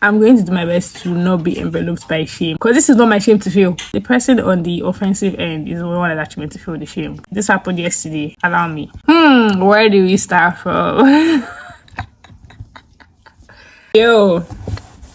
I'm going to do my best to not be enveloped by shame, because this is not my shame to feel. The person on the offensive end is the one that actually meant to feel the shame. This happened yesterday. Allow me. Where do we start from? Yo,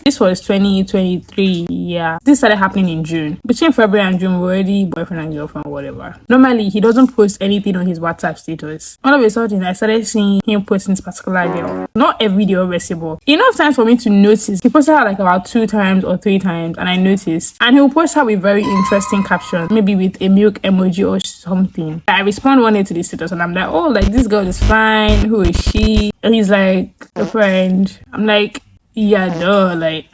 this was 2023. Yeah, this started happening in June. Between February and June, we're already boyfriend and girlfriend, whatever. Normally, he doesn't post anything on his WhatsApp status. All of a sudden, I started seeing him posting this particular girl. Not every day, obviously, but enough time for me to notice. He posted her like about 2 times or 3 times, and I noticed. And he'll post her with very interesting captions, maybe with a milk emoji or something. I respond one day to the status, and I'm like, oh, like, this girl is fine. Who is she? And he's like, a friend. I'm like, yeah, duh, like,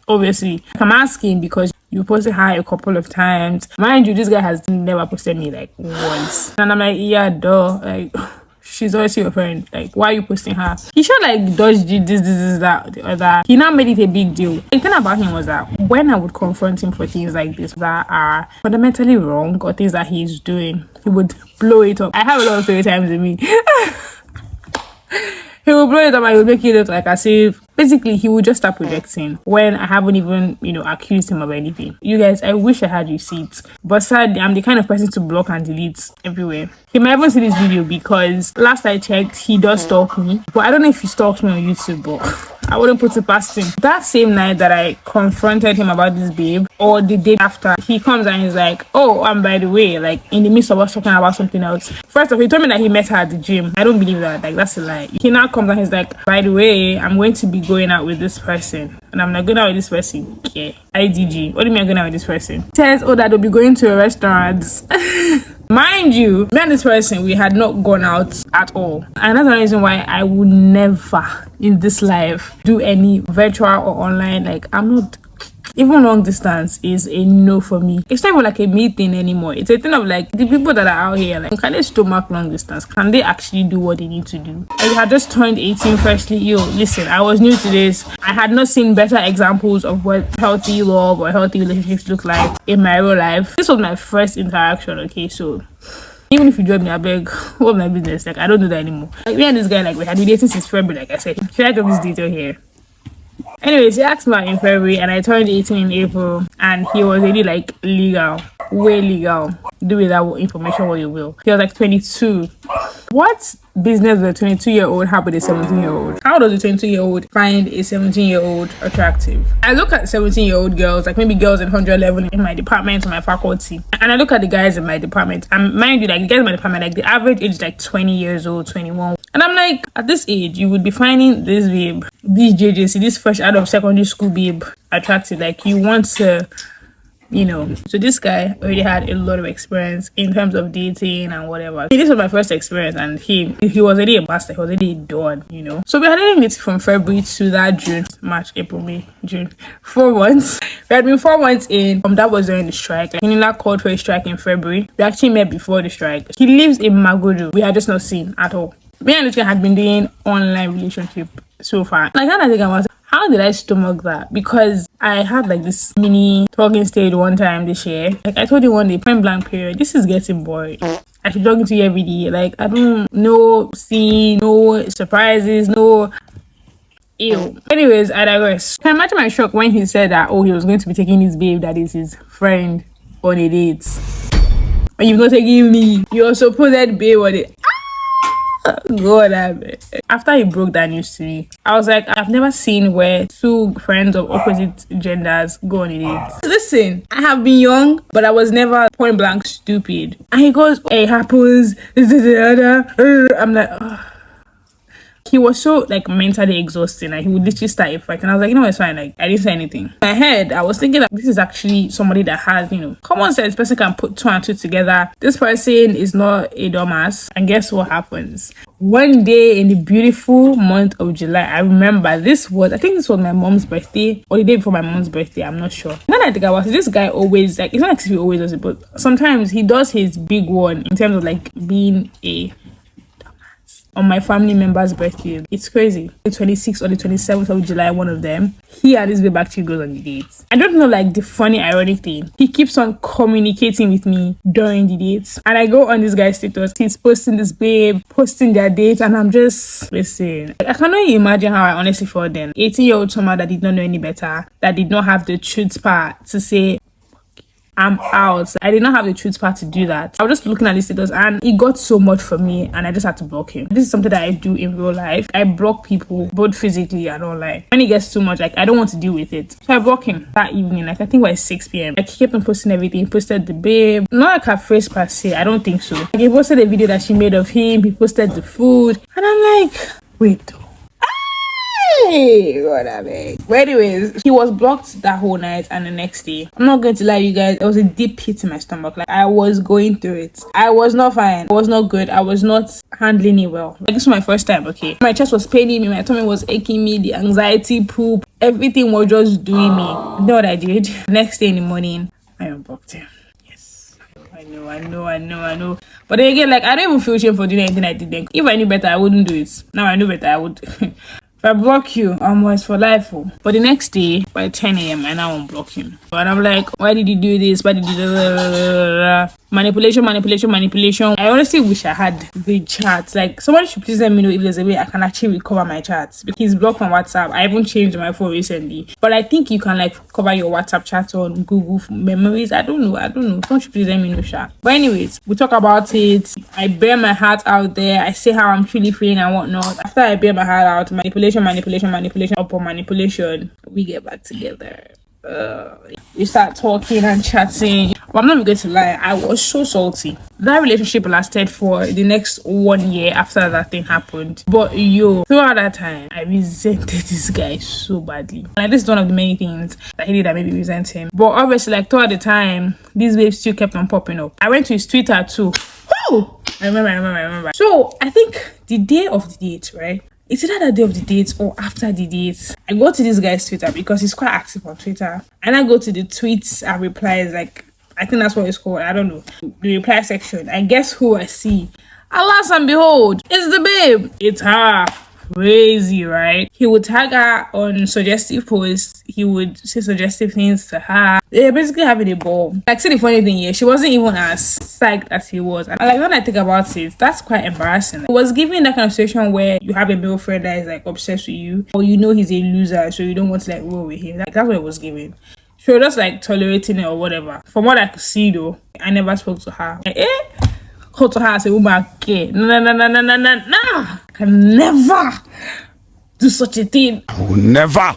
obviously. I'm asking because you posted her a couple of times. Mind you, this guy has never posted me like once. And I'm like, yeah, duh, like, she's always your friend. Like, why are you posting her? He should like dodge this, that, the other. He now made it a big deal. The thing about him was that when I would confront him for things like this that are fundamentally wrong or things that he's doing, he would blow it up. I have a lot of story times in me. He will blow it up and he will make it look like as if basically he would just start projecting when I haven't even, accused him of anything. You guys, I wish I had receipts, but sadly, I'm the kind of person to block and delete everywhere. He might even see this video because last I checked, he does stalk me, but I don't know if he stalks me on YouTube, but I wouldn't put it past him. That same night that I confronted him about this babe, or the day after, he comes and he's like, oh, and by the way, like in the midst of us talking about something else. First off, he told me that he met her at the gym. I don't believe that. Like, that's a lie. He now comes and he's like, by the way, I'm going to be going out with this person. And I'm not going out with this person. Okay. IDG. What do you mean I'm going out with this person? He says, oh, that they'll be going to a restaurant. Mind you, me and this person, we had not gone out at all. And that's the reason why I would never in this life do any virtual or online. Like, I'm not, even long distance is a no for me. It's not even like a me thing anymore. It's a thing of like, the people that are out here, like, can they stomach long distance? Can they actually do what they need to do? I had just turned 18 freshly. Yo, listen, I was new to this. I had not seen better examples of what healthy love or healthy relationships look like in my real life. This was my first interaction, okay? So even if you drop me a beg, what my business? Like, I don't do that anymore. Like, me and this guy, like, we had been dating since February, like I said. Should I drop this detail here? Anyways, he asked me out in February and I turned 18 in April, and he was really like legal, way legal. Do with that information what you will. He was like 22. What business does a 22-year-old have with a 17-year-old? How does a 22-year-old find a 17-year-old attractive? I look at 17-year-old girls, like maybe girls in 111 in my department or my faculty, and I look at the guys in my department, and mind you, like the guys in my department, like the average age is like 20 years old, 21. And I'm like, at this age, you would be finding this babe, this JJC, this fresh out of secondary school babe attractive. Like, you want to, So this guy already had a lot of experience in terms of dating and whatever. This was my first experience, and he was already a master. He was already done, So we had been dating from February to that June, March, April, May, June. 4 months. We had been 4 months in. That was during the strike. Like, he called for a strike in February. We actually met before the strike. He lives in Magodo. We had just not seen at all. Me and this guy had been doing online relationship so far. Like, I think I was, how did I stomach that? Because I had like this mini talking stage one time this year. Like, I told you one day, point blank period, this is getting boring. I should talk to you every day. Like, I don't know, no surprises, no. Ew. Anyways, I digress. Can you imagine my shock when he said that, oh, he was going to be taking his babe that is his friend on a date? And you've not taking me. Your supposed babe on it. God, after he broke that news to me, I was like, I've never seen where 2 friends of opposite genders go on a date. Listen, I have been young, but I was never point blank stupid. And he goes, it happens, this is the other. I'm like, ugh. He was so like mentally exhausting, and he would literally start a fight, and I was like, it's fine. Like, I didn't say anything. In my head, I was thinking that this is actually somebody that has, common sense. Person can put 2 and 2 together. This person is not a dumbass. And guess what happens? One day in the beautiful month of July, I remember this was my mom's birthday, or the day before my mom's birthday, I'm not sure. Then I think I was, this guy always, like, it's not like he always does it, but sometimes he does his big one in terms of like being a on my family member's birthday. It's crazy. The 26th or the 27th of July, one of them, he and his babe actually goes on the dates. I don't know, like, the funny ironic thing, he keeps on communicating with me during the dates, and I go on this guy's status, he's posting this babe, posting their dates, and I'm just, listen, I cannot imagine how I honestly felt then. 18-year-old Summer that did not know any better, that did not have the truth part to say, I'm out. I did not have the truth part to do that. I was just looking at his status and he got so much from me and I just had to block him. This is something that I do in real life. I block people both physically and online. When he gets too much, like, I don't want to deal with it. So I block him that evening, like I think by 6 p.m. Like, he kept on posting everything. He posted the babe. Not like her face per se. I don't think so. Like, he posted a video that she made of him. He posted the food. And I'm like, wait though. Hey, what I mean. But anyways, he was blocked that whole night and the next day. I'm not going to lie, you guys, there was a deep pit in my stomach. Like, I was going through it. I was not fine. I was not good. I was not handling it well. Like, this was my first time, okay? My chest was paining me, my tummy was aching me, the anxiety, poop, everything was just doing me. You know what I did? Next day in the morning, I unblocked him. I know. But then again, like, I don't even feel shame for doing anything I did then. If I knew better, I wouldn't do it. Now I know better, I would. If I block you, it's for life. But the next day, by 10 a.m., I now unblock him. And I'm like, why did you do this? Why did you do that? Manipulation. I honestly wish I had the chats. Like, somebody should please let me know if there's a way I can actually recover my chats. Because he's blocked on WhatsApp. I haven't changed my phone recently. But I think you can, like, cover your WhatsApp chats on Google memories. I don't know. Someone should please let me know, Sha. But anyways, we talk about it. I bare my heart out there. I say how I'm truly feeling and whatnot. After I bare my heart out, manipulation, upon manipulation, we get back together. We start talking and chatting. But I'm not even going to lie, I was so salty. That relationship lasted for the next 1 year after that thing happened. But throughout that time, I resented this guy so badly. Like, this is one of the many things that he did that made me resent him. But obviously, like, throughout the time, these waves still kept on popping up. I went to his Twitter too. Woo! I remember. So I think the day of the date, right? It's either the day of the date or after the date. I go to this guy's Twitter because he's quite active on Twitter. And I go to the tweets and replies, like, I think that's what it's called. I don't know. The reply section. And guess who I see? Alas and behold, it's the babe. It's her. Crazy, right? He would tag her on suggestive posts. He would say suggestive things to her. They're basically having a ball. Like, see the funny thing here, she wasn't even as psyched as he was. And like, when I think about it, that's quite embarrassing. It was giving that kind of situation where you have a male friend that is like obsessed with you, or you know he's a loser, so you don't want to like roll with him. Like, that's what it was giving. She was just like tolerating it or whatever. From what I could see though, I never spoke to her. Like, go to her and say, woman, okay. No. I can never do such a thing. I will never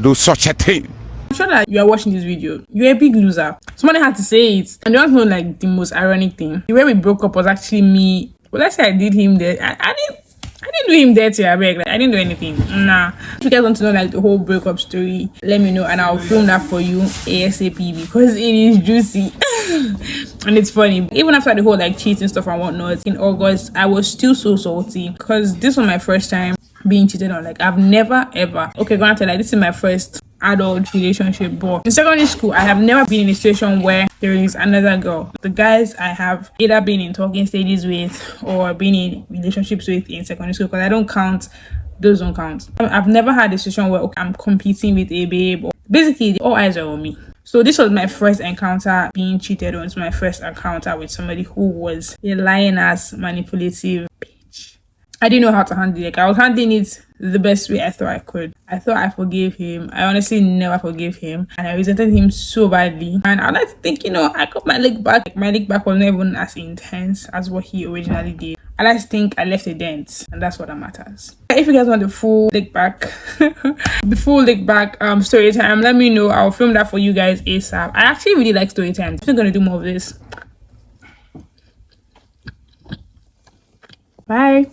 do such a thing. I'm sure that you are watching this video. You're a big loser. Somebody had to say it. And you don't know, like, the most ironic thing. The way we broke up was actually me. Well, let's say I did him there. I didn't do him dirty, I beg. Like, I didn't do anything. Nah. If you guys want to know like the whole breakup story, let me know and I'll film that for you ASAP because it is juicy. And it's funny. Even after the whole like cheating stuff and whatnot, in August, I was still so salty because this was my first time being cheated on. Like, I've never ever, okay, granted, like, this is my first adult relationship, but in secondary school I have never been in a situation where there is another girl. The guys I have either been in talking stages with or been in relationships with in secondary school, because I don't count, those don't count. I've never had a situation where I'm competing with a babe, or basically all eyes are on me. So this was my first encounter being cheated on. It's my first encounter with somebody who was a lying ass manipulative bitch. I didn't know how to handle it. Like, I was handling it the best way I thought I could. I thought I forgave him. I honestly never forgave him. And I resented him so badly. And I like to think, I got my leg back. Like, my leg back was not even as intense as what he originally did. I like to think I left a dent. And that's what that matters. If you guys want the full leg back, story time, let me know. I'll film that for you guys ASAP. I actually really like story time. I'm still going to do more of this. Bye.